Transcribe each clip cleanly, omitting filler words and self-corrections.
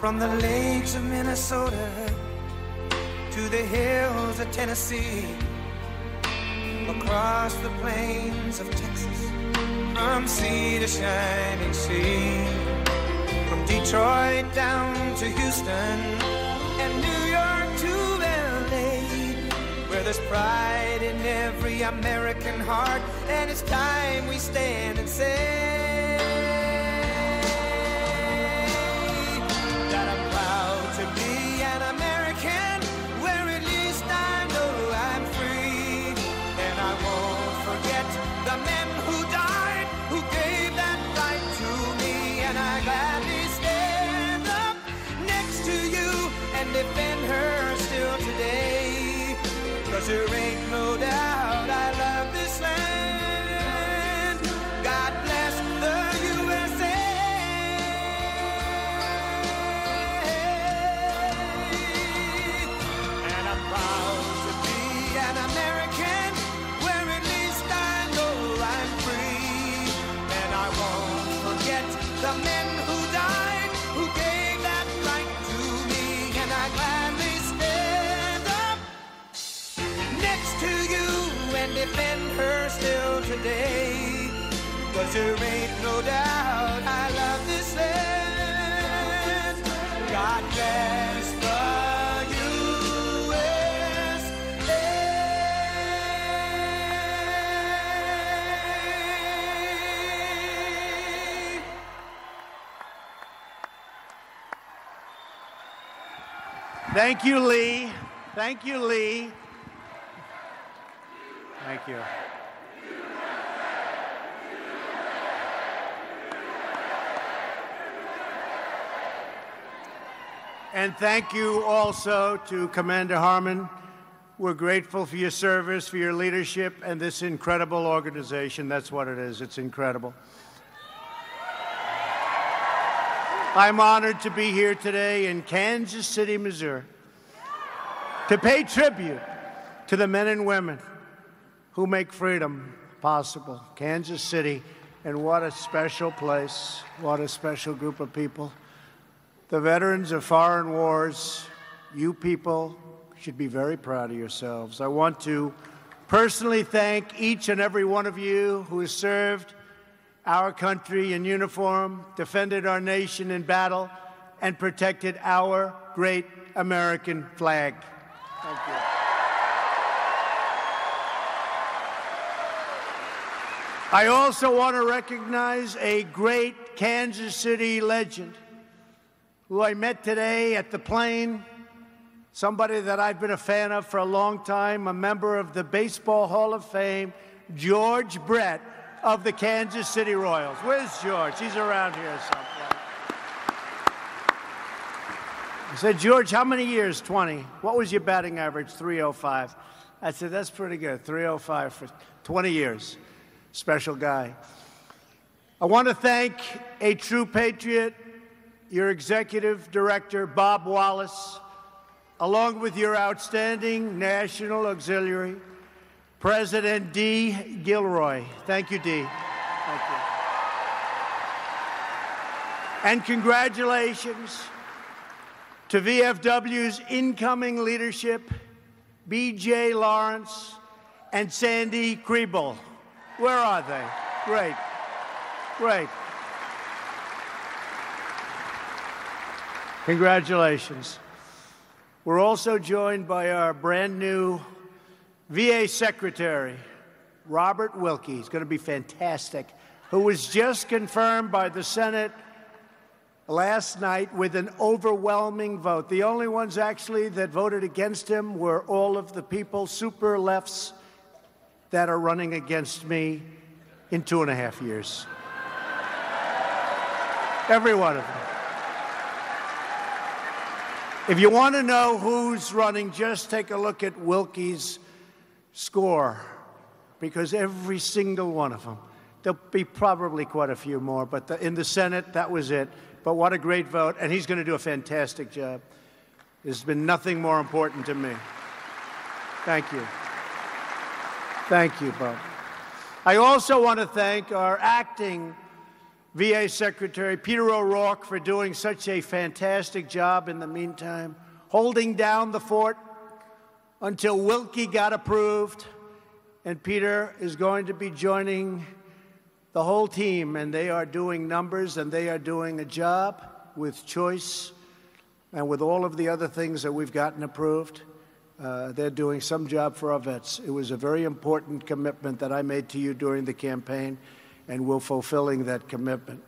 From the lakes of Minnesota to the hills of Tennessee, across the plains of Texas, from sea to shining sea, from Detroit down to Houston and New York to LA, where there's pride in every American heart, and it's time we stand and say that I'm proud to be an American, where at least I know I'm free, and I won't forget the men who died, who gave that right to me, and I gladly stand up next to you and defend her still today, 'cause there ain't no doubt I love this land. God bless the USA. And I'm proud to be an American, where at least I know I'm free, and I won't forget the men who died, who gave that right to me, and I gladly stand up next to you and defend her still today, 'cause there ain't no doubt I love this land. God bless the USA. Thank you, Lee. Thank you, Lee. Thank you. And thank you also to Commander Harmon. We're grateful for your service, for your leadership, and this incredible organization. That's what it is. It's incredible. I'm honored to be here today in Kansas City, Missouri, to pay tribute to the men and women who make freedom possible. Kansas City, and what a special place, what a special group of people. The veterans of foreign wars, you people should be very proud of yourselves. I want to personally thank each and every one of you who has served our country in uniform, defended our nation in battle, and protected our great American flag. Thank you. I also want to recognize a great Kansas City legend who I met today at the plane, somebody that I've been a fan of for a long time, a member of the Baseball Hall of Fame, George Brett of the Kansas City Royals. Where's George? He's around here someplace. I said, George, how many years? 20. What was your batting average? 305. I said, that's pretty good. 305 for 20 years. Special guy. I want to thank a true patriot, your executive director, Bob Wallace, along with your outstanding national auxiliary, President D. Gilroy. Thank you, D. Thank you. And congratulations to VFW's incoming leadership, B.J. Lawrence and Sandy Kriebel. Where are they? Great. Great. Congratulations. We're also joined by our brand new VA Secretary, Robert Wilkie. He's going to be fantastic, who was just confirmed by the Senate last night with an overwhelming vote. The only ones actually that voted against him were all of the people, super lefts, that are running against me in 2.5 years. Every one of them. If you want to know who's running, just take a look at Wilkie's score, because every single one of them, there'll be probably quite a few more, but in the Senate, that was it. But what a great vote, and he's going to do a fantastic job. There's been nothing more important to me. Thank you. Thank you, Bob. I also want to thank our acting VA Secretary Peter O'Rourke for doing such a fantastic job in the meantime, holding down the fort until Wilkie got approved. And Peter is going to be joining the whole team, and they are doing numbers, and they are doing a job with choice and with all of the other things that we've gotten approved. They're doing some job for our vets. It was a very important commitment that I made to you during the campaign, and we're fulfilling that commitment.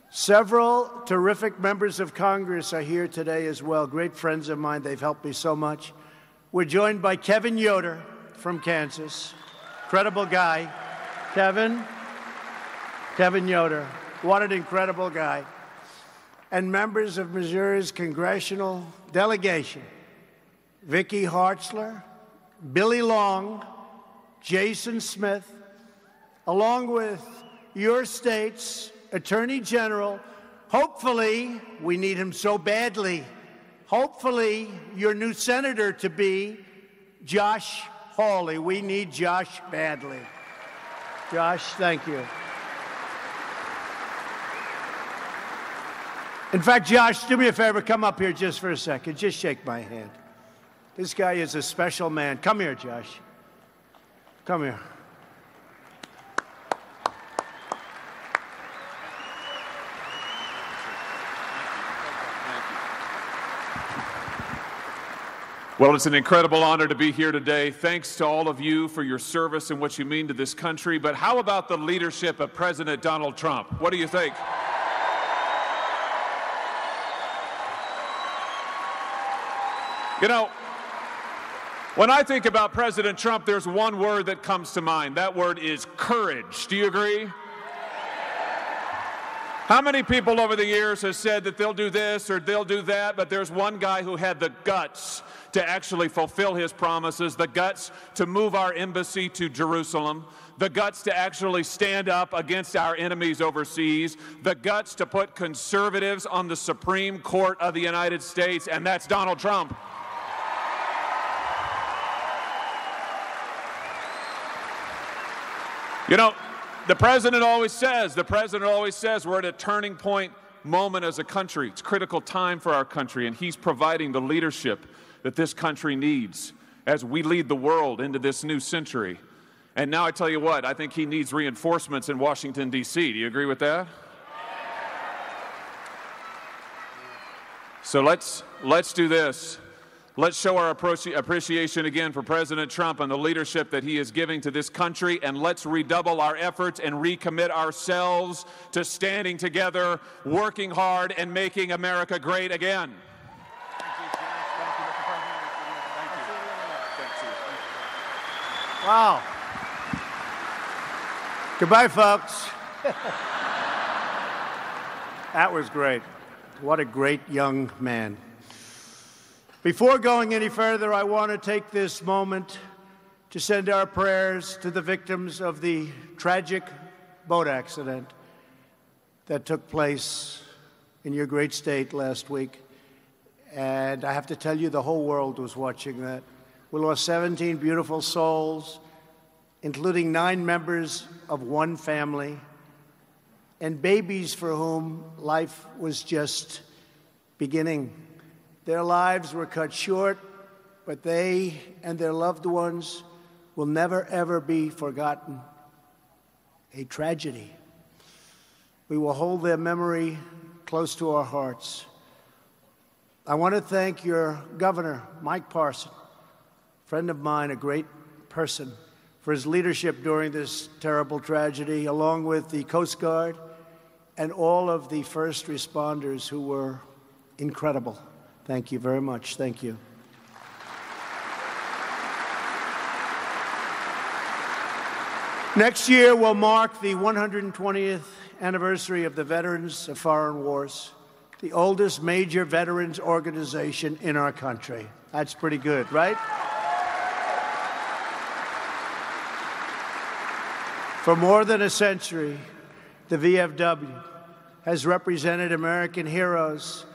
Several terrific members of Congress are here today as well, great friends of mine. They've helped me so much. We're joined by Kevin Yoder from Kansas. Incredible guy. Kevin Yoder. What an incredible guy. And members of Missouri's congressional delegation, Vicky Hartzler, Billy Long, Jason Smith, along with your state's Attorney General. Hopefully, we need him so badly. Hopefully, your new senator to be Josh Hawley. We need Josh badly. Josh, thank you. In fact, Josh, do me a favor, come up here just for a second. Just shake my hand. This guy is a special man. Come here, Josh. Come here. Well, it's an incredible honor to be here today. Thanks to all of you for your service and what you mean to this country. But how about the leadership of President Donald Trump? What do you think? You know, when I think about President Trump, there's one word that comes to mind. That word is courage. Do you agree? How many people over the years have said that they'll do this or they'll do that, but there's one guy who had the guts to actually fulfill his promises, the guts to move our embassy to Jerusalem, the guts to actually stand up against our enemies overseas, the guts to put conservatives on the Supreme Court of the United States, and that's Donald Trump. You know, the president always says we're at a turning point moment as a country. It's a critical time for our country, and he's providing the leadership that this country needs as we lead the world into this new century. And now I tell you what, I think he needs reinforcements in Washington, D.C. Do you agree with that? So let's do this. Let's show our appreciation again for President Trump and the leadership that he is giving to this country, and let's redouble our efforts and recommit ourselves to standing together, working hard, and making America great again. Wow. Goodbye, folks. That was great. What a great young man. Before going any further, I want to take this moment to send our prayers to the victims of the tragic boat accident that took place in your great state last week. And I have to tell you, the whole world was watching that. We lost 17 beautiful souls, including 9 members of one family, and babies for whom life was just beginning. Their lives were cut short, but they and their loved ones will never, ever be forgotten. A tragedy. We will hold their memory close to our hearts. I want to thank your governor, Mike Parson, a friend of mine, a great person, for his leadership during this terrible tragedy, along with the Coast Guard and all of the first responders who were incredible. Thank you very much. Thank you. Next year will mark the 120th anniversary of the Veterans of Foreign Wars, the oldest major veterans organization in our country. That's pretty good, right? For more than a century, the VFW has represented American heroes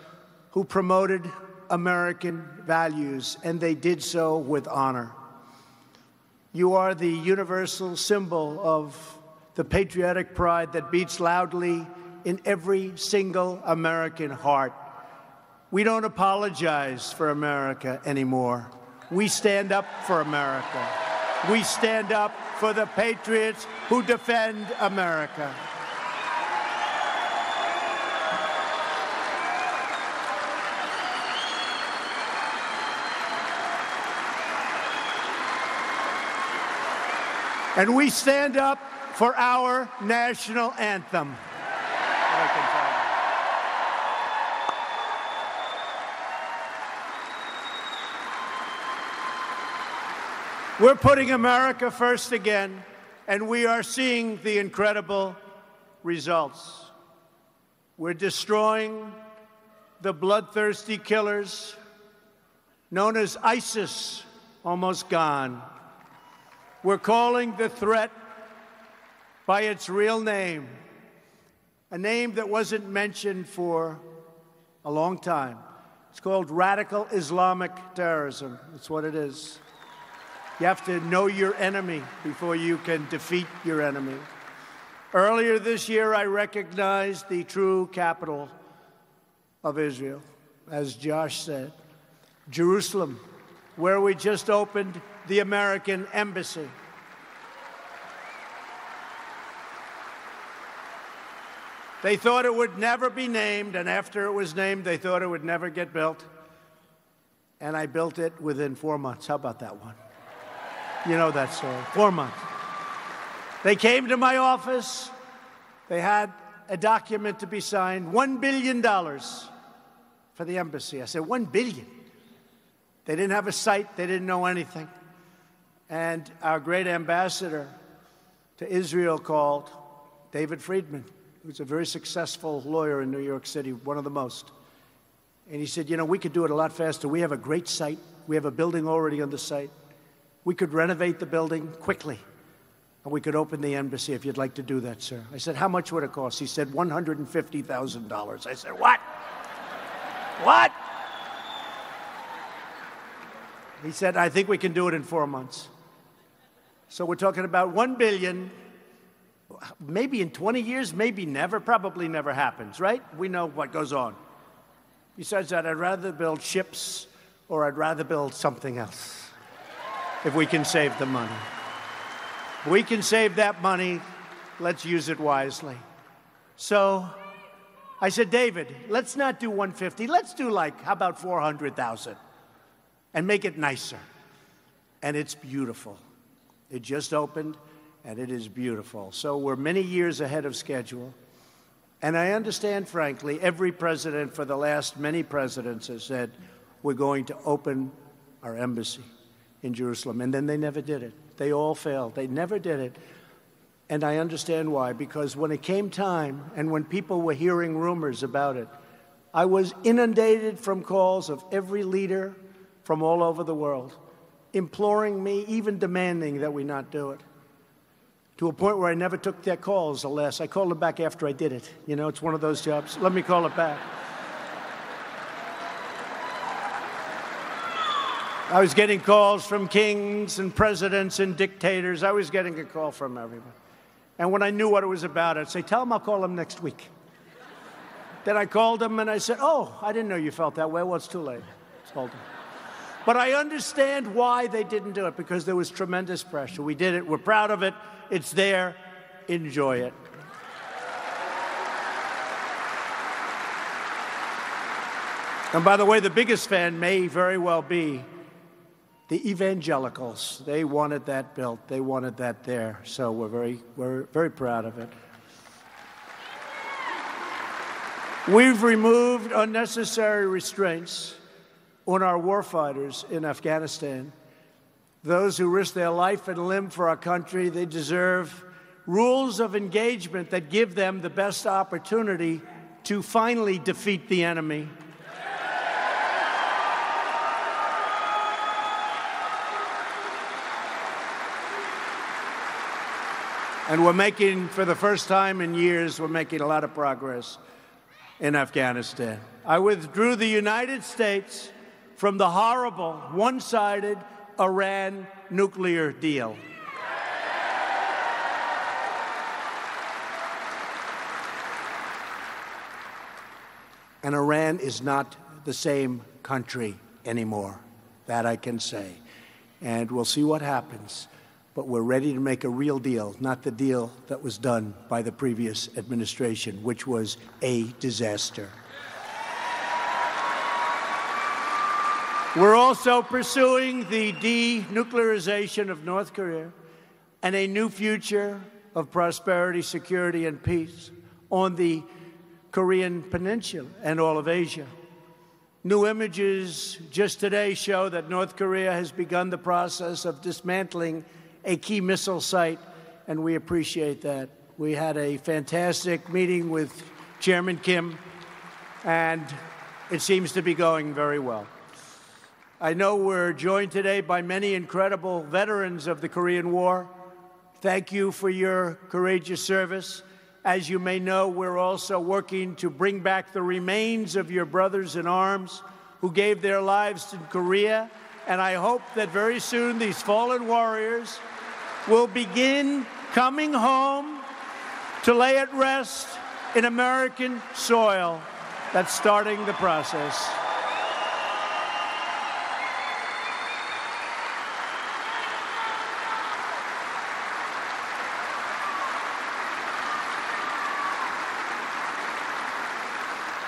who promoted American values, and they did so with honor. You are the universal symbol of the patriotic pride that beats loudly in every single American heart. We don't apologize for America anymore. We stand up for America. We stand up for the patriots who defend America. And we stand up for our national anthem. We're putting America first again, and we are seeing the incredible results. We're destroying the bloodthirsty killers known as ISIS, almost gone. We're calling the threat by its real name, a name that wasn't mentioned for a long time. It's called radical Islamic terrorism. That's what it is. You have to know your enemy before you can defeat your enemy. Earlier this year, I recognized the true capital of Israel, as Josh said, Jerusalem, where we just opened the American embassy. They thought it would never be named, and after it was named, they thought it would never get built. And I built it within 4 months. How about that one? You know that story. 4 months. They came to my office. They had a document to be signed, $1 billion for the embassy. I said, $1 billion? They didn't have a site. They didn't know anything. And our great ambassador to Israel called, David Friedman, who's a very successful lawyer in New York City, one of the most. And he said, you know, we could do it a lot faster. We have a great site. We have a building already on the site. We could renovate the building quickly, and we could open the embassy if you'd like to do that, sir. I said, how much would it cost? He said, $150,000. I said, what? What? He said, I think we can do it in 4 months. So we're talking about $1 billion, maybe in 20 years, maybe never, probably never happens, right? We know what goes on. Besides that, I'd rather build ships or I'd rather build something else if we can save the money. If we can save that money, let's use it wisely. So I said, David, let's not do 150. Let's do how about 400,000 and make it nicer. And it's beautiful. It just opened, and it is beautiful. So we're many years ahead of schedule. And I understand, frankly, every president for the last many presidents has said, we're going to open our embassy in Jerusalem. And then they never did it. They all failed. They never did it. And I understand why, because when it came time and when people were hearing rumors about it, I was inundated from calls of every leader from all over the world, imploring me, even demanding that we not do it, to a point where I never took their calls unless I called them back after I did it. You know, it's one of those jobs. Let me call it back. I was getting calls from kings and presidents and dictators. I was getting a call from everyone. And when I knew what it was about, I'd say, tell them I'll call them next week. Then I called them and I said, oh, I didn't know you felt that way. Well, it's too late. I told them. But I understand why they didn't do it, because there was tremendous pressure. We did it. We're proud of it. It's there. Enjoy it. And by the way, the biggest fan may very well be the evangelicals. They wanted that built. They wanted that there. So we're very proud of it. We've removed unnecessary restraints on our warfighters in Afghanistan. Those who risk their life and limb for our country, they deserve rules of engagement that give them the best opportunity to finally defeat the enemy. And we're making, for the first time in years, we're making a lot of progress in Afghanistan. I withdrew the United States from the horrible, one-sided Iran nuclear deal. And Iran is not the same country anymore. That I can say. And we'll see what happens. But we're ready to make a real deal, not the deal that was done by the previous administration, which was a disaster. We're also pursuing the denuclearization of North Korea and a new future of prosperity, security, and peace on the Korean Peninsula and all of Asia. New images just today show that North Korea has begun the process of dismantling a key missile site, and we appreciate that. We had a fantastic meeting with Chairman Kim, and it seems to be going very well. I know we're joined today by many incredible veterans of the Korean War. Thank you for your courageous service. As you may know, we're also working to bring back the remains of your brothers in arms who gave their lives in Korea, and I hope that very soon these fallen warriors will begin coming home to lay at rest in American soil. That's starting the process.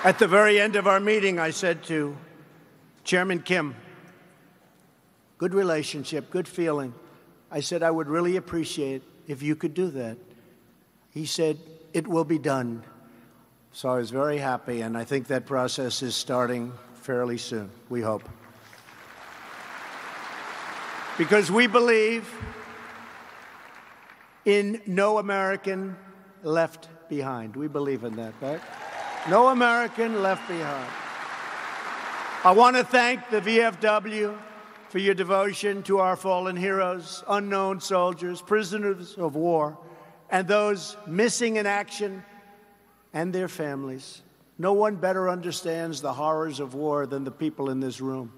At the very end of our meeting, I said to Chairman Kim, good relationship, good feeling. I said, I would really appreciate if you could do that. He said, it will be done. So I was very happy, and I think that process is starting fairly soon, we hope. Because we believe in no American left behind. We believe in that, right? No American left behind. I want to thank the VFW for your devotion to our fallen heroes, unknown soldiers, prisoners of war, and those missing in action and their families. No one better understands the horrors of war than the people in this room.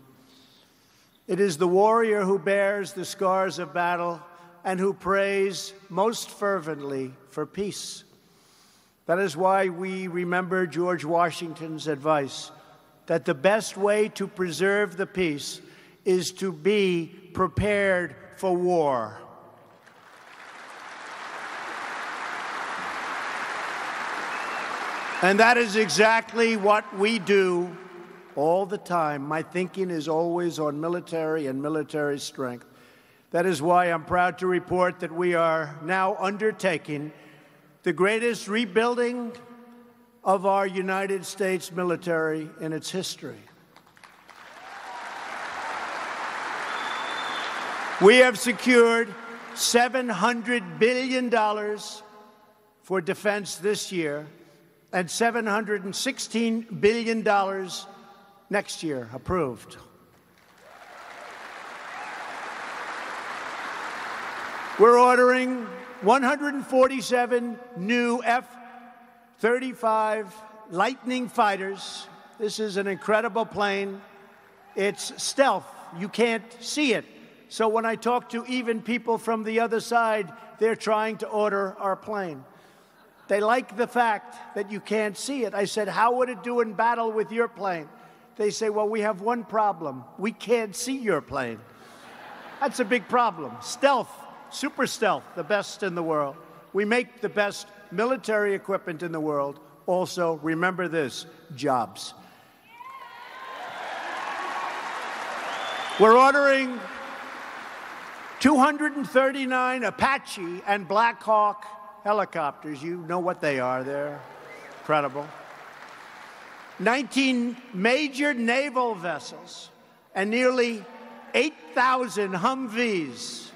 It is the warrior who bears the scars of battle and who prays most fervently for peace. That is why we remember George Washington's advice that the best way to preserve the peace is to be prepared for war. And that is exactly what we do all the time. My thinking is always on military and military strength. That is why I'm proud to report that we are now undertaking the greatest rebuilding of our United States military in its history. We have secured $700 billion for defense this year and $716 billion next year, approved. We're ordering 147 new F-35 Lightning fighters. This is an incredible plane. It's stealth. You can't see it. So when I talk to even people from the other side, they're trying to order our plane. They like the fact that you can't see it. I said, how would it do in battle with your plane? They say, well, we have one problem. We can't see your plane. That's a big problem. Stealth, super stealth, the best in the world. We make the best military equipment in the world. Also, remember this, jobs. We're ordering 239 Apache and Black Hawk helicopters. You know what they are. They're incredible. 19 major naval vessels and nearly 8,000 Humvees.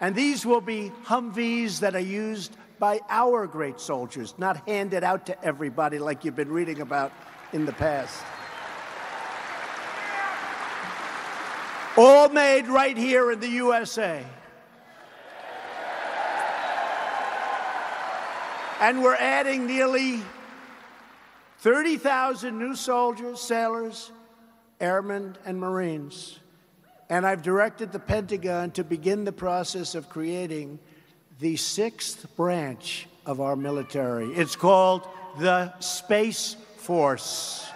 And these will be Humvees that are used by our great soldiers, not handed out to everybody like you've been reading about in the past. All made right here in the USA. And we're adding nearly 30,000 new soldiers, sailors, airmen, and Marines. And I've directed the Pentagon to begin the process of creating the 6th branch of our military. It's called the Space force.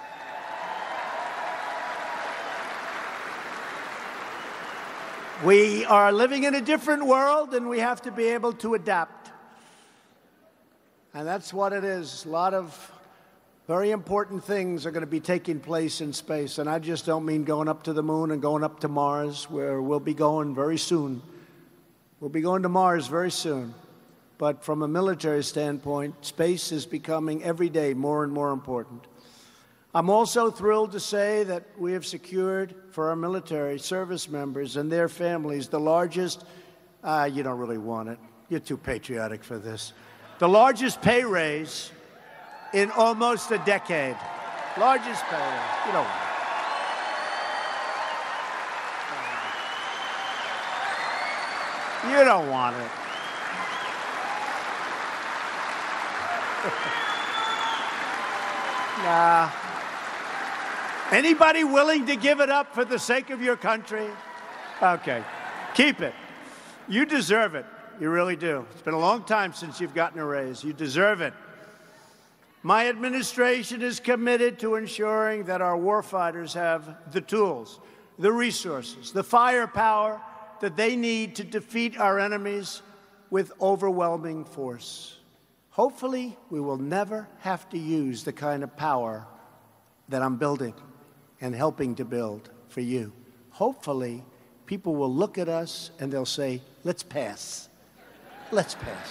We are living in a different world, and we have to be able to adapt. And that's what it is. A lot of very important things are going to be taking place in space. And I just don't mean going up to the moon and going up to Mars, where we'll be going very soon. We'll be going to Mars very soon. But from a military standpoint, space is becoming every day more and more important. I'm also thrilled to say that we have secured for our military service members and their families the largest, you don't really want it, you're too patriotic for this, the largest pay raise in almost a decade. Largest pay raise, you don't want it. You don't want it. Nah. Anybody willing to give it up for the sake of your country? Okay, keep it. You deserve it. You really do. It's been a long time since you've gotten a raise. You deserve it. My administration is committed to ensuring that our warfighters have the tools, the resources, the firepower that they need to defeat our enemies with overwhelming force. Hopefully, we will never have to use the kind of power that I'm building and helping to build for you. Hopefully, people will look at us and they'll say, let's pass. Let's pass.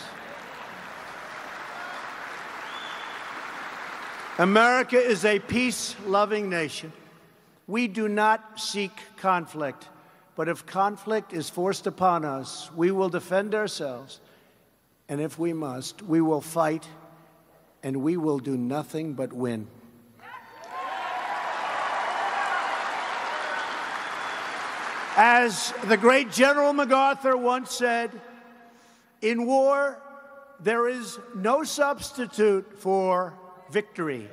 America is a peace-loving nation. We do not seek conflict, but if conflict is forced upon us, we will defend ourselves, and if we must, we will fight, and we will do nothing but win. As the great General MacArthur once said, in war, there is no substitute for victory.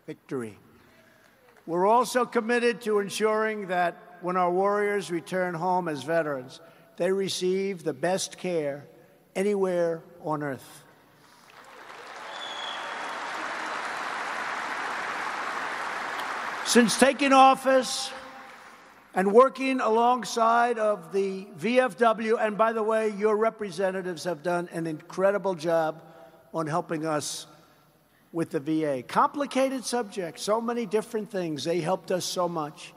Victory. We're also committed to ensuring that when our warriors return home as veterans, they receive the best care anywhere on earth. Since taking office and working alongside of the VFW, and by the way, your representatives have done an incredible job on helping us with the VA. Complicated subject, so many different things. They helped us so much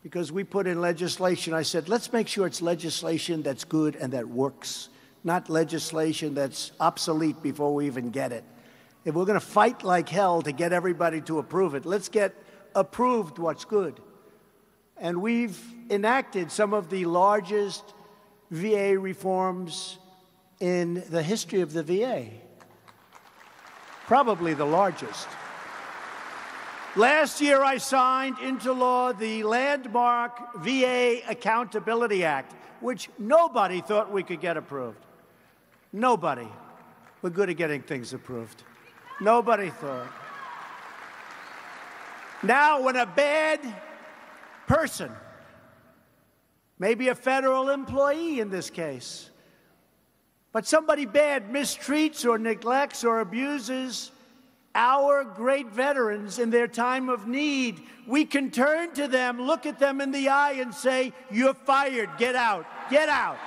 because we put in legislation. I said, let's make sure it's legislation that's good and that works, not legislation that's obsolete before we even get it. If we're going to fight like hell to get everybody to approve it, let's get approved what's good. And we've enacted some of the largest VA reforms in the history of the VA. Probably the largest. Last year, I signed into law the landmark VA Accountability Act, which nobody thought we could get approved. Nobody. We're good at getting things approved. Nobody thought. Now, when a bad person, maybe a federal employee in this case, but somebody bad mistreats or neglects or abuses our great veterans in their time of need, we can turn to them, look at them in the eye and say, you're fired, get out, get out.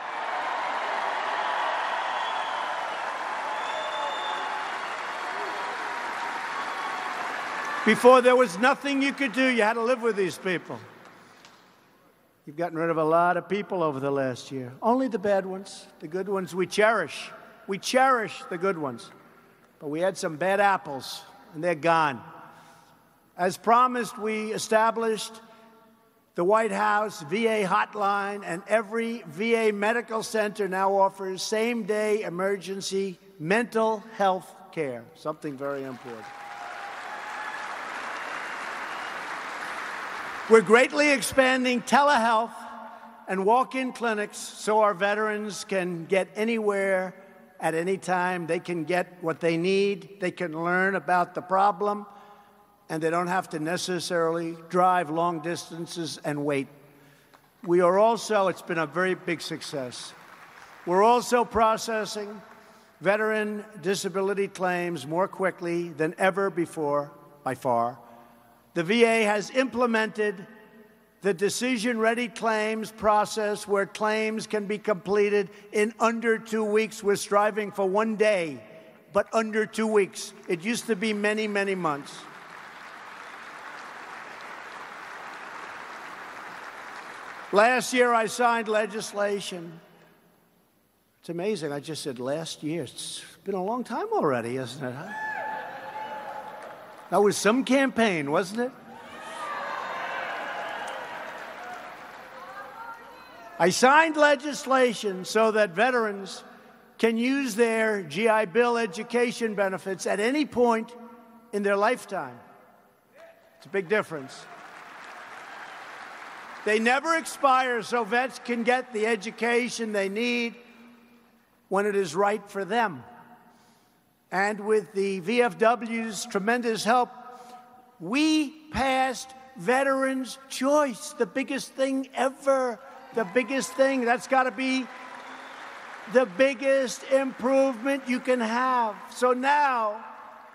Before there was nothing you could do, you had to live with these people. You've gotten rid of a lot of people over the last year. Only the bad ones. The good ones we cherish. We cherish the good ones. But we had some bad apples, and they're gone. As promised, we established the White House VA Hotline, and every VA medical center now offers same-day emergency mental health care, something very important. We're greatly expanding telehealth and walk-in clinics so our veterans can get anywhere at any time. They can get what they need. They can learn about the problem, and they don't have to necessarily drive long distances and wait. We are also, it's been a very big success. We're also processing veteran disability claims more quickly than ever before by by far. The VA has implemented the decision-ready claims process where claims can be completed in under 2 weeks. We're striving for 1 day, but under 2 weeks. It used to be many, many months. Last year, I signed legislation. It's amazing. I just said last year. It's been a long time already, isn't it? Huh? That was some campaign, wasn't it? I signed legislation so that veterans can use their GI Bill education benefits at any point in their lifetime. It's a big difference. They never expire, so vets can get the education they need when it is right for them. And with the VFW's tremendous help, we passed Veterans' Choice, the biggest thing ever. The biggest thing. That's got to be the biggest improvement you can have. So now,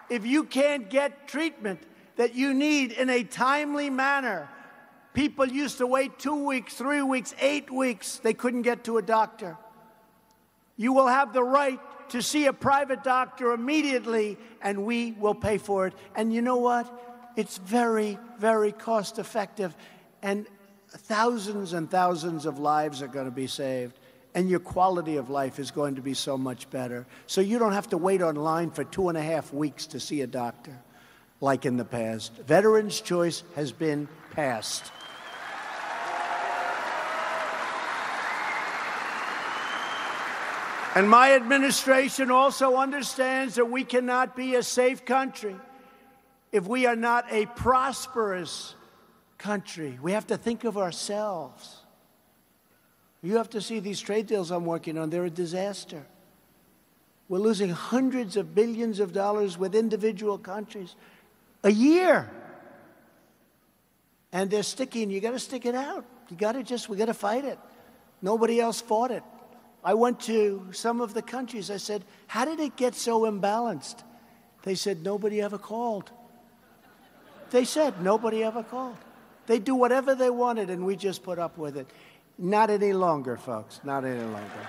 if you can't get treatment that you need in a timely manner, people used to wait 2 weeks, 3 weeks, 8 weeks. They couldn't get to a doctor. You will have the right to see a private doctor immediately, and we will pay for it. And you know what? It's very, very cost effective. And thousands and thousands of lives are going to be saved, and your quality of life is going to be so much better. So you don't have to wait online for 2.5 weeks to see a doctor, like in the past. Veterans' Choice has been passed. And my administration also understands that we cannot be a safe country if we are not a prosperous country. We have to think of ourselves. You have to see these trade deals I'm working on. They're a disaster. We're losing hundreds of billions of dollars with individual countries a year. And they're sticking. You got to stick it out. We got to fight it. Nobody else fought it. I went to some of the countries. I said, how did it get so imbalanced? They said, nobody ever called. They said, nobody ever called. They do whatever they wanted, and we just put up with it. Not any longer, folks. Not any longer.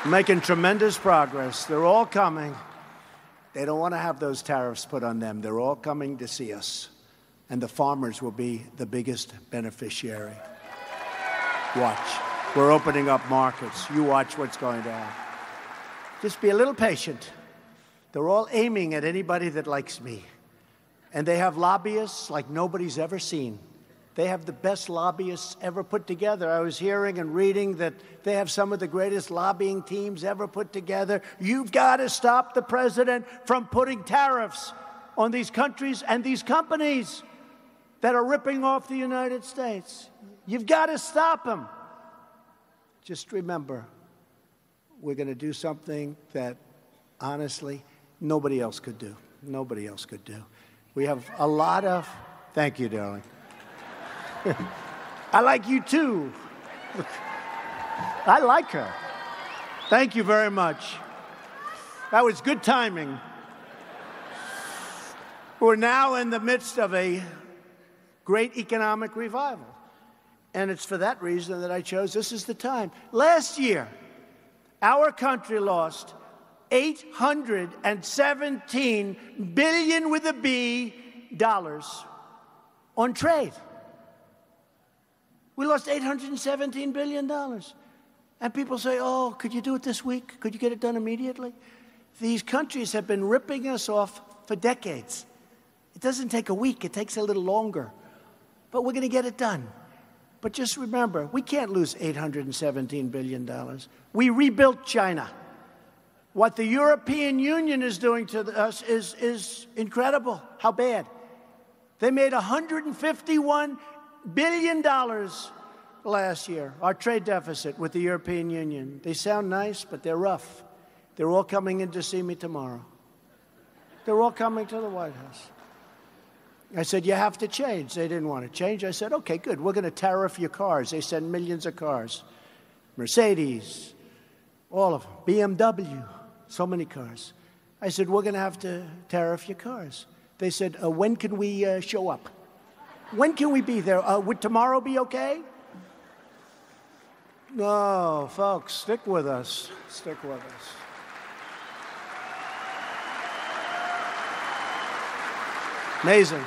Making tremendous progress. They're all coming. They don't want to have those tariffs put on them. They're all coming to see us. And the farmers will be the biggest beneficiary. Watch. We're opening up markets. You watch what's going to happen. Just be a little patient. They're all aiming at anybody that likes me. And they have lobbyists like nobody's ever seen. They have the best lobbyists ever put together. I was hearing and reading that they have some of the greatest lobbying teams ever put together. You've got to stop the president from putting tariffs on these countries and these companies that are ripping off the United States. You've got to stop them. Just remember, we're going to do something that, honestly, nobody else could do. Nobody else could do. We have a lot of... Thank you, darling. I like you, too. I like her. Thank you very much. That was good timing. We're now in the midst of a great economic revival. And it's for that reason that I chose this is the time. Last year, our country lost $817 billion with a B dollars on trade. We lost $817 billion. And people say, oh, could you do it this week? Could you get it done immediately? These countries have been ripping us off for decades. It doesn't take a week. It takes a little longer. But we're going to get it done. But just remember, we can't lose $817 billion. We rebuilt China. What the European Union is doing to us is incredible. How bad? They made $151 billion last year, our trade deficit with the European Union. They sound nice, but they're rough. They're all coming in to see me tomorrow. They're all coming to the White House. I said, you have to change. They didn't want to change. I said, okay, good. We're going to tariff your cars. They send millions of cars. Mercedes, all of them. BMW, so many cars. I said, we're going to have to tariff your cars. They said, when can we show up? When can we be there? Would tomorrow be okay? No, folks, stick with us. Stick with us. Amazing.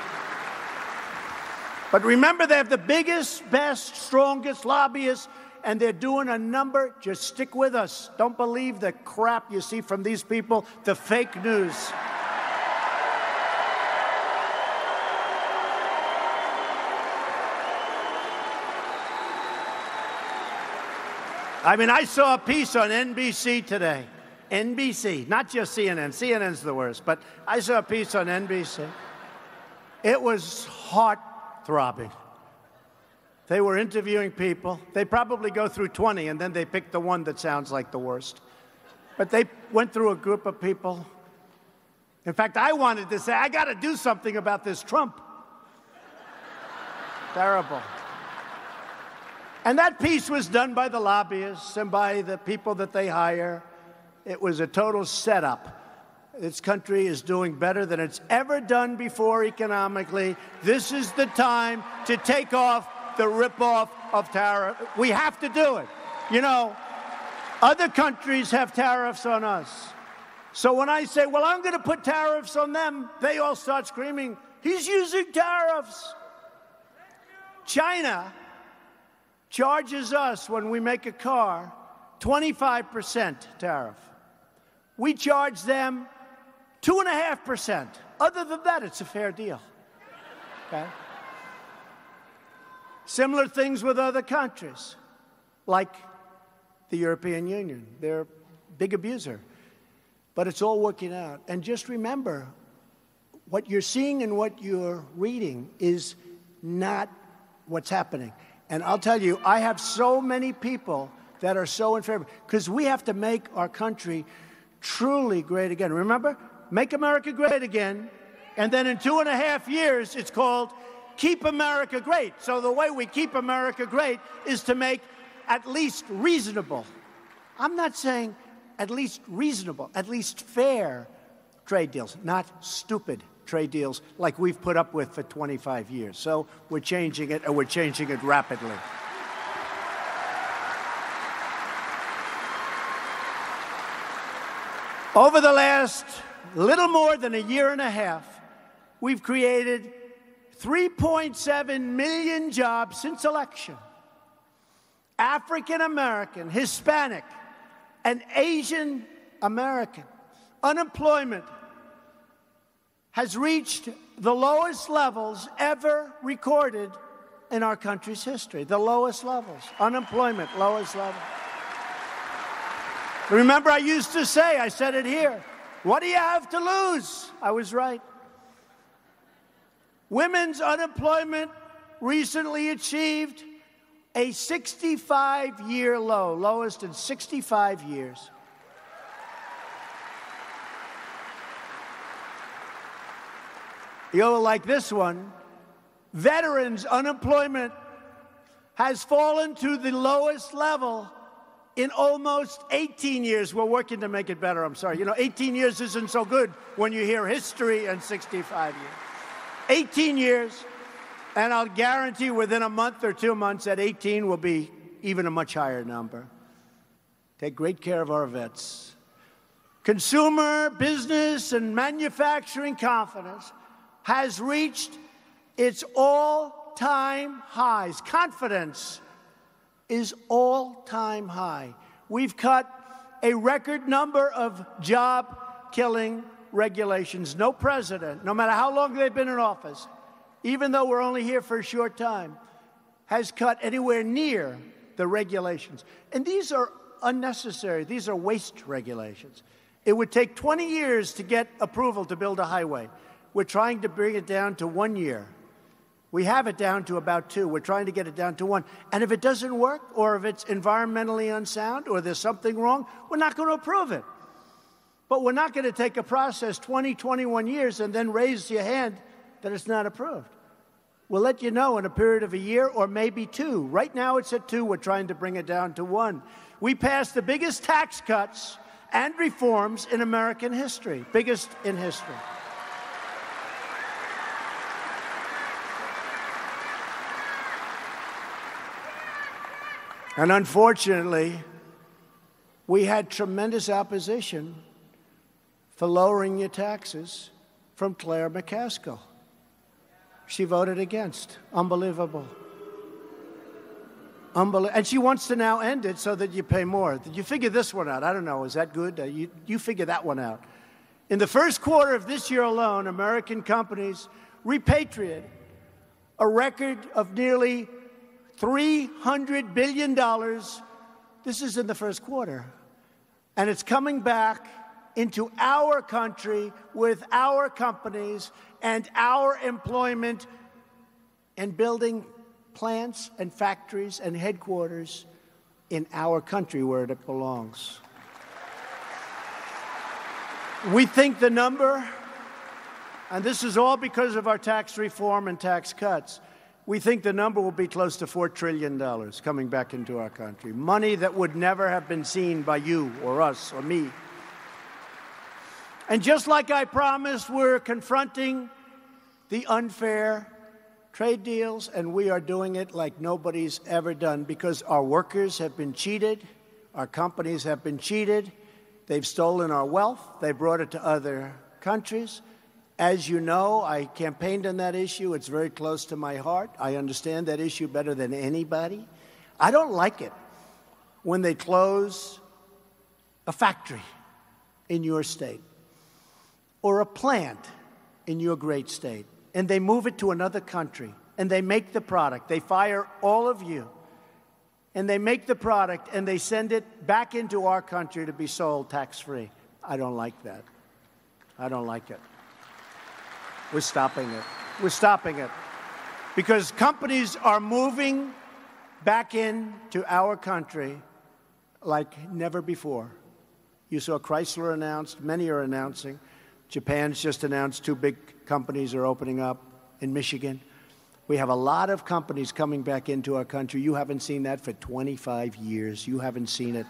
But remember, they have the biggest, best, strongest lobbyists, and they're doing a number. Just stick with us. Don't believe the crap you see from these people, the fake news. I mean, I saw a piece on NBC today. NBC, not just CNN. CNN's the worst, but I saw a piece on NBC. It was heart-throbbing. They were interviewing people. They probably go through 20, and then they pick the one that sounds like the worst. But they went through a group of people. In fact, I wanted to say, I got to do something about this Trump. Terrible. And that piece was done by the lobbyists and by the people that they hire. It was a total setup. This country is doing better than it's ever done before economically. This is the time to take off the ripoff of tariff. We have to do it. You know, other countries have tariffs on us. So when I say, well, I'm going to put tariffs on them, they all start screaming, he's using tariffs. China charges us, when we make a car, 25% tariff. We charge them 2.5%. Other than that, it's a fair deal. Okay? Similar things with other countries, like the European Union. They're a big abuser. But it's all working out. And just remember, what you're seeing and what you're reading is not what's happening. And I'll tell you, I have so many people that are so in favor, because we have to make our country truly great again. Remember? Make America Great Again, and then in 2.5 years, it's called Keep America Great. So the way we keep America great is to make at least reasonable, I'm not saying at least reasonable, at least fair trade deals, not stupid trade deals like we've put up with for 25 years. So we're changing it, and we're changing it rapidly. Over the last little more than a year and a half, we've created 3.7 million jobs since election. African American, Hispanic, and Asian American unemployment has reached the lowest levels ever recorded in our country's history. The lowest levels. Unemployment, lowest level. Remember, I used to say, I said it here, what do you have to lose? I was right. Women's unemployment recently achieved a 65-year low, lowest in 65 years. You'll like this one. Veterans' unemployment has fallen to the lowest level in almost 18 years. We're working to make it better. I'm sorry. You know, 18 years isn't so good when you hear history and 65 years. 18 years, and I'll guarantee within a month or 2 months that 18 will be even a much higher number. Take great care of our vets. Consumer, business, and manufacturing confidence has reached its all-time highs. Confidence is all-time high. We've cut a record number of job-killing regulations. No president, no matter how long they've been in office, even though we're only here for a short time, has cut anywhere near the regulations. And these are unnecessary. These are waste regulations. It would take 20 years to get approval to build a highway. We're trying to bring it down to 1 year. We have it down to about 2. We're trying to get it down to 1. And if it doesn't work, or if it's environmentally unsound, or there's something wrong, we're not going to approve it. But we're not going to take a process 20, 21 years and then raise your hand that it's not approved. We'll let you know in a period of a year or maybe 2. Right now it's at 2. We're trying to bring it down to 1. We passed the biggest tax cuts and reforms in American history, biggest in history. And unfortunately, we had tremendous opposition for lowering your taxes from Claire McCaskill. She voted against. Unbelievable. And she wants to now end it so that you pay more. Did you figure this one out? I don't know. Is that good? You figure that one out. In the first quarter of this year alone, American companies repatriated a record of nearly $300 billion. This is in the first quarter. And it's coming back into our country with our companies and our employment and building plants and factories and headquarters in our country where it belongs. We think the number, and this is all because of our tax reform and tax cuts, we think the number will be close to $4 trillion coming back into our country. Money that would never have been seen by you or us or me. And just like I promised, we're confronting the unfair trade deals, and we are doing it like nobody's ever done because our workers have been cheated, our companies have been cheated, they've stolen our wealth, they brought it to other countries. As you know, I campaigned on that issue. It's very close to my heart. I understand that issue better than anybody. I don't like it when they close a factory in your state or a plant in your great state, and they move it to another country, and they make the product. They fire all of you, and they make the product, and they send it back into our country to be sold tax-free. I don't like that. I don't like it. We're stopping it. We're stopping it. Because companies are moving back into our country like never before. You saw Chrysler announced, many are announcing. Japan's just announced 2 big companies are opening up in Michigan. We have a lot of companies coming back into our country. You haven't seen that for 25 years. You haven't seen it.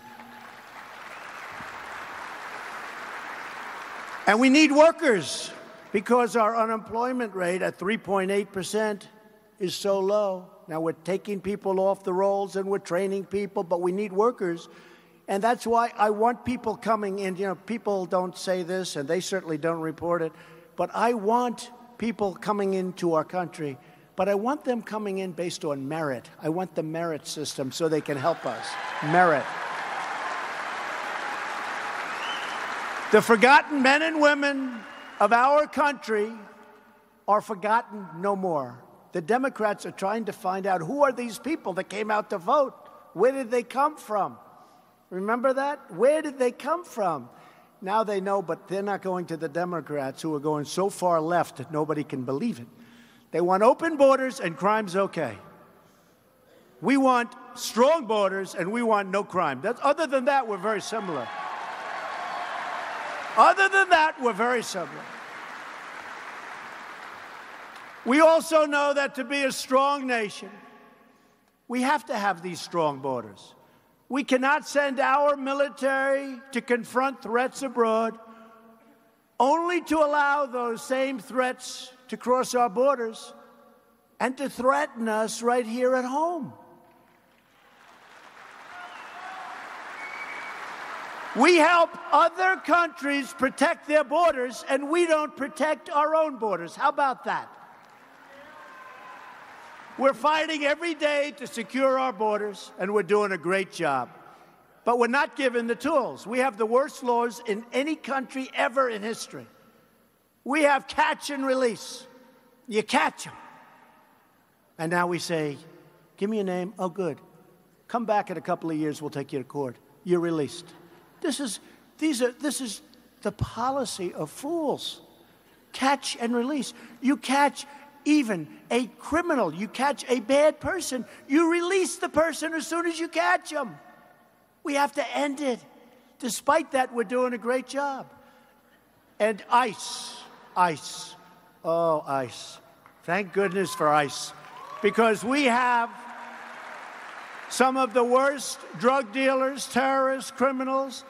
And we need workers because our unemployment rate at 3.8% is so low. Now we're taking people off the rolls and we're training people, but we need workers. And that's why I want people coming in. You know, people don't say this, and they certainly don't report it, but I want people coming into our country, but I want them coming in based on merit. I want the merit system so they can help us. Merit. The forgotten men and women of our country are forgotten no more. The Democrats are trying to find out who are these people that came out to vote? Where did they come from? Remember that? Where did they come from? Now they know, but they're not going to the Democrats who are going so far left that nobody can believe it. They want open borders and crime's okay. We want strong borders and we want no crime. Other than that, we're very similar. Other than that, we're very similar. We also know that to be a strong nation, we have to have these strong borders. We cannot send our military to confront threats abroad, only to allow those same threats to cross our borders and to threaten us right here at home. We help other countries protect their borders, and we don't protect our own borders. How about that? We're fighting every day to secure our borders, and we're doing a great job. But we're not given the tools. We have the worst laws in any country ever in history. We have catch and release. You catch them. And now we say, give me your name. Oh, good. Come back in a couple of years, we'll take you to court. You're released. This is the policy of fools. Catch and release. You catch even a criminal. You catch a bad person. You release the person as soon as you catch them. We have to end it. Despite that, we're doing a great job. And ICE. Oh, ICE. Thank goodness for ICE. Because we have some of the worst drug dealers, terrorists, criminals,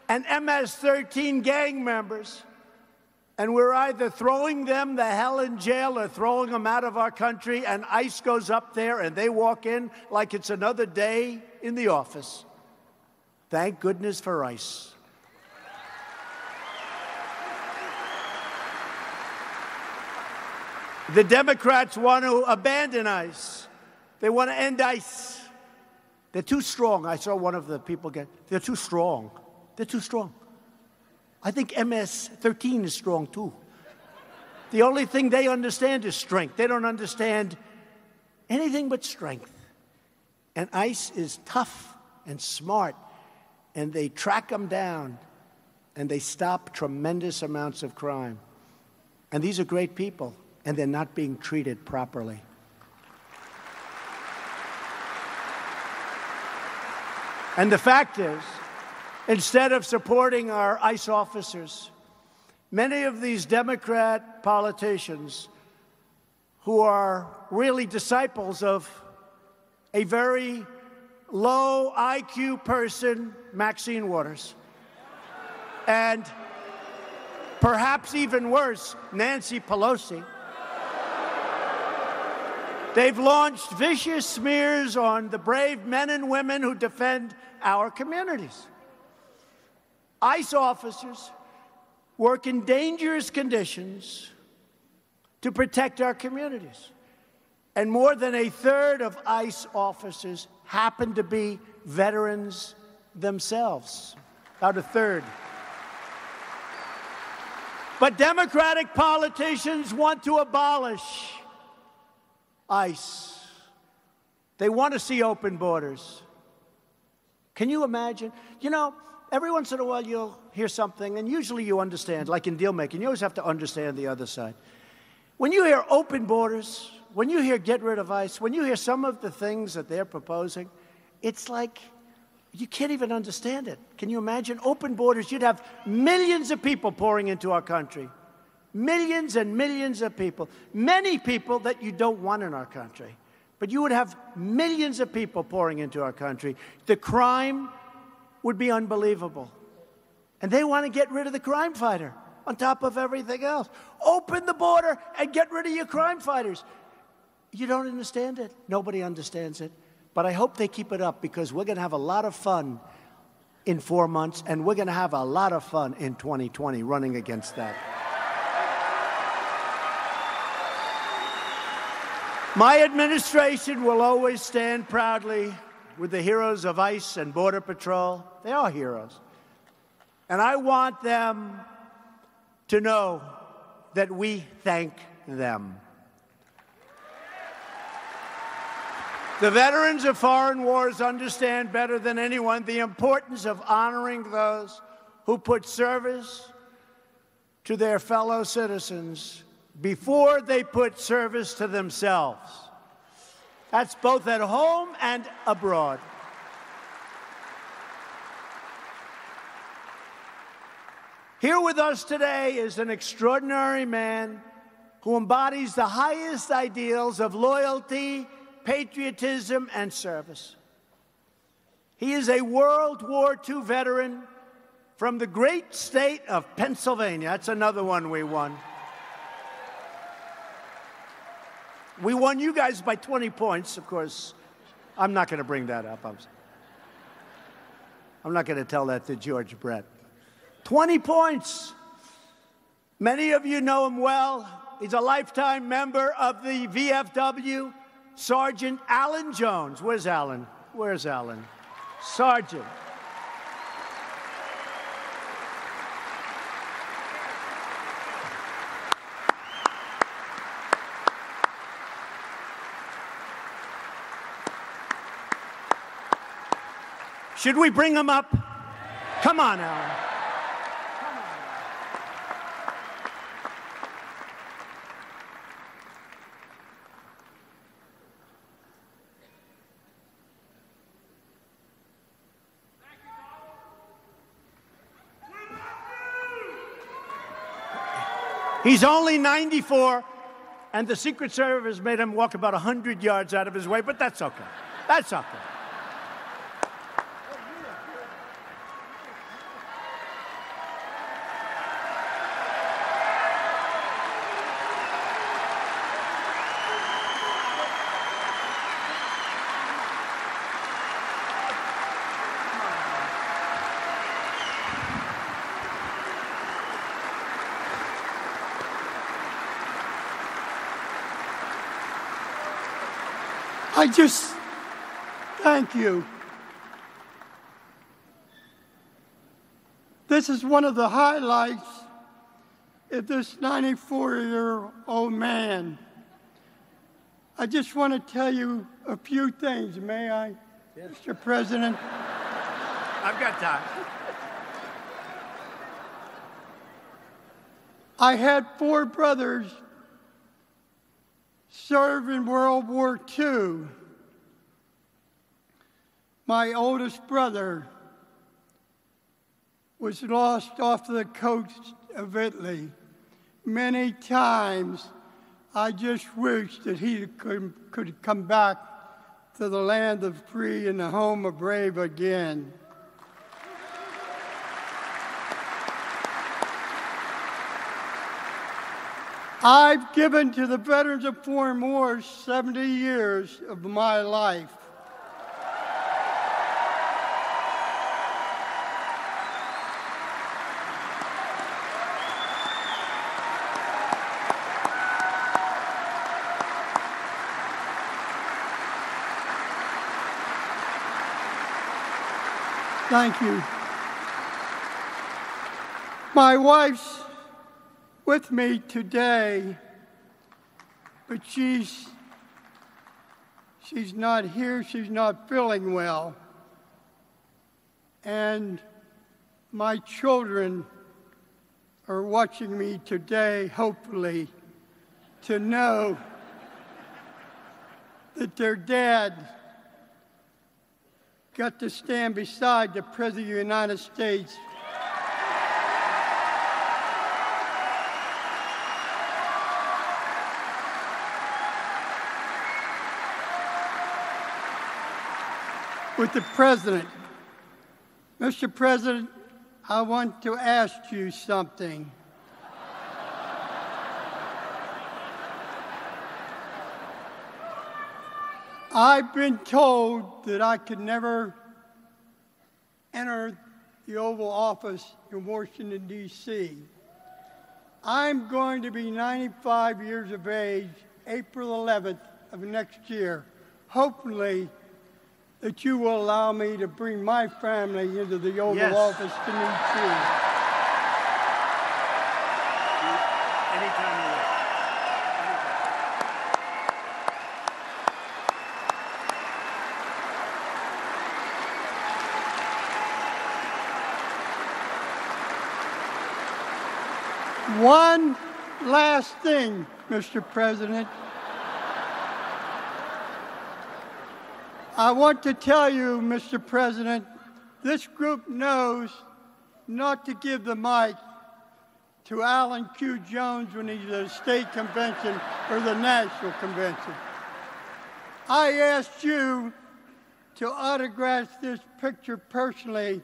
and MS-13 gang members, and we're either throwing them the hell in jail or throwing them out of our country, and ICE goes up there and they walk in like it's another day in the office. Thank goodness for ICE. The Democrats want to abandon ICE. They want to end ICE. They're too strong. I saw one of the people they're too strong. They're too strong. I think MS-13 is strong, too. The only thing they understand is strength. They don't understand anything but strength. And ICE is tough and smart, and they track them down, and they stop tremendous amounts of crime. And these are great people, and they're not being treated properly. And the fact is, instead of supporting our ICE officers, many of these Democrat politicians who are really disciples of a very low IQ person, Maxine Waters, and perhaps even worse, Nancy Pelosi, they've launched vicious smears on the brave men and women who defend our communities. ICE officers work in dangerous conditions to protect our communities. And more than a third of ICE officers happen to be veterans themselves. About a third. But Democratic politicians want to abolish ICE. They want to see open borders. Can you imagine? You know, every once in a while you'll hear something, and usually you understand, like in deal making, you always have to understand the other side. When you hear open borders, when you hear get rid of ICE, when you hear some of the things that they're proposing, it's like you can't even understand it. Can you imagine? Open borders, you'd have millions of people pouring into our country. Millions and millions of people. Many people that you don't want in our country. But you would have millions of people pouring into our country. The crime would be unbelievable. And they want to get rid of the crime fighter on top of everything else. Open the border and get rid of your crime fighters. You don't understand it. Nobody understands it. But I hope they keep it up, because we're going to have a lot of fun in 4 months, and we're going to have a lot of fun in 2020 running against that. My administration will always stand proudly with the heroes of ICE and Border Patrol. They are heroes. And I want them to know that we thank them. The veterans of foreign wars understand better than anyone the importance of honoring those who put service to their fellow citizens before they put service to themselves. That's both at home and abroad. Here with us today is an extraordinary man who embodies the highest ideals of loyalty, patriotism, and service. He is a World War II veteran from the great state of Pennsylvania. That's another one we won. We won you guys by 20 points, of course. I'm not going to bring that up. I'm not going to tell that to George Brett. 20 points. Many of you know him well. He's a lifetime member of the VFW. Sergeant Alan Jones. Where's Alan? Where's Alan? Sergeant. Should we bring him up? Come on, Alan. Come on. He's only 94, and the Secret Service made him walk about 100 yards out of his way, but that's okay. That's okay. I just thank you. This is one of the highlights of this 94-year-old man. I just want to tell you a few things, may I, yes. Mr. President? I've got time. I had 4 brothers serve in World War II. My oldest brother was lost off the coast of Italy. Many times I just wished that he could come back to the land of free and the home of brave again. I've given to the veterans of foreign wars 70 years of my life. Thank you. My wife's with me today, but she's not here. She's not feeling well. And my children are watching me today, hopefully, to know that their dad got to stand beside the President of the United States with the President. Mr. President, I want to ask you something. I've been told that I could never enter the Oval Office in Washington, D.C. I'm going to be 95 years of age, April 11th of next year. Hopefully, that you will allow me to bring my family into the Oval Office to meet you. Anytime you like. One last thing, Mr. President. I want to tell you, Mr. President, this group knows not to give the mic to Alan Q. Jones when he's at a state convention or the national convention. I asked you to autograph this picture personally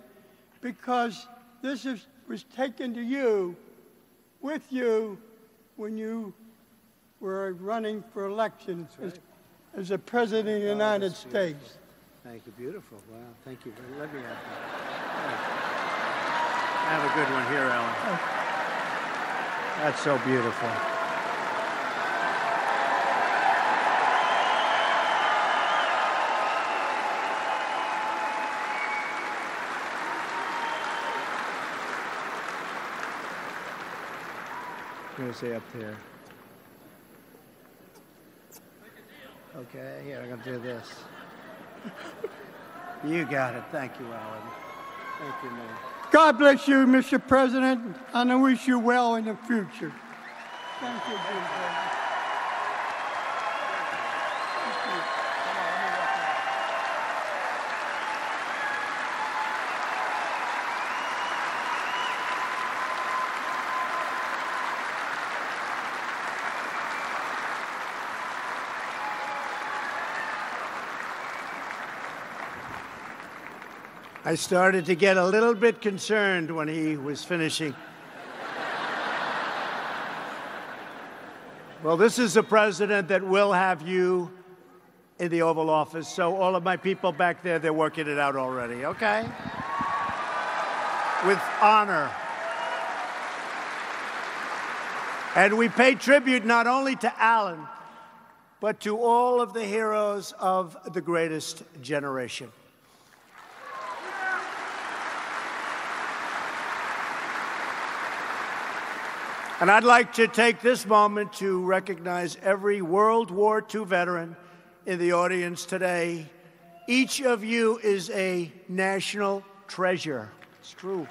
because this was taken to you, with you, when you were running for election as the President of the United States. Thank you. Beautiful. Wow. Thank you. Let me have that. I have a good one here, Ellen. That's so beautiful. I'm going to say up there. Okay, here, I'm going to do this. You got it. Thank you, Alan. Thank you, man. God bless you, Mr. President, and I wish you well in the future. Thank you, dear President. I started to get a little bit concerned when he was finishing. Well, this is a president that will have you in the Oval Office, so all of my people back there, they're working it out already, okay? With honor. And we pay tribute not only to Alan, but to all of the heroes of the greatest generation. And I'd like to take this moment to recognize every World War II veteran in the audience today. Each of you is a national treasure. It's true.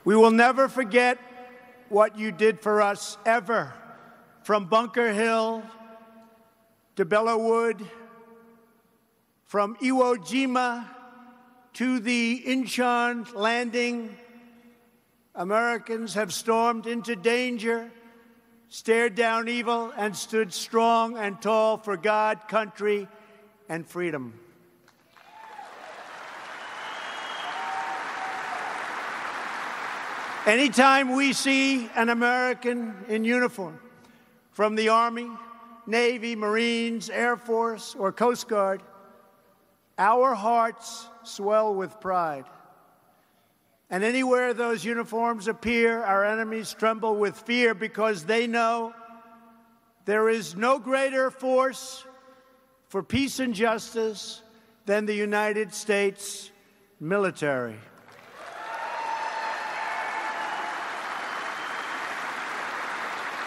We will never forget what you did for us, ever. From Bunker Hill to Belleau Wood, from Iwo Jima to the Incheon landing, Americans have stormed into danger, stared down evil, and stood strong and tall for God, country, and freedom. Anytime we see an American in uniform, from the Army, Navy, Marines, Air Force, or Coast Guard, our hearts swell with pride. And anywhere those uniforms appear, our enemies tremble with fear because they know there is no greater force for peace and justice than the United States military.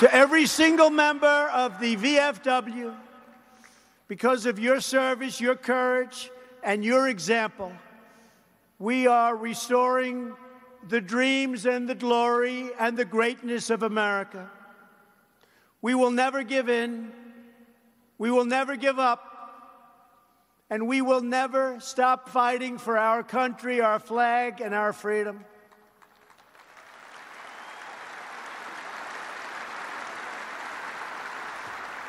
To every single member of the VFW, because of your service, your courage, and your example, we are restoring the dreams and the glory and the greatness of America. We will never give in. We will never give up. And we will never stop fighting for our country, our flag, and our freedom.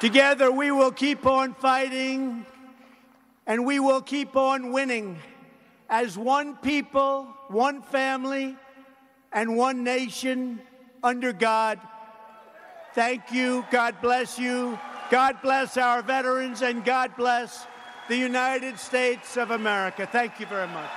Together, we will keep on fighting, and we will keep on winning as one people, one family, and one nation under God. Thank you. God bless you. God bless our veterans, and God bless the United States of America. Thank you very much.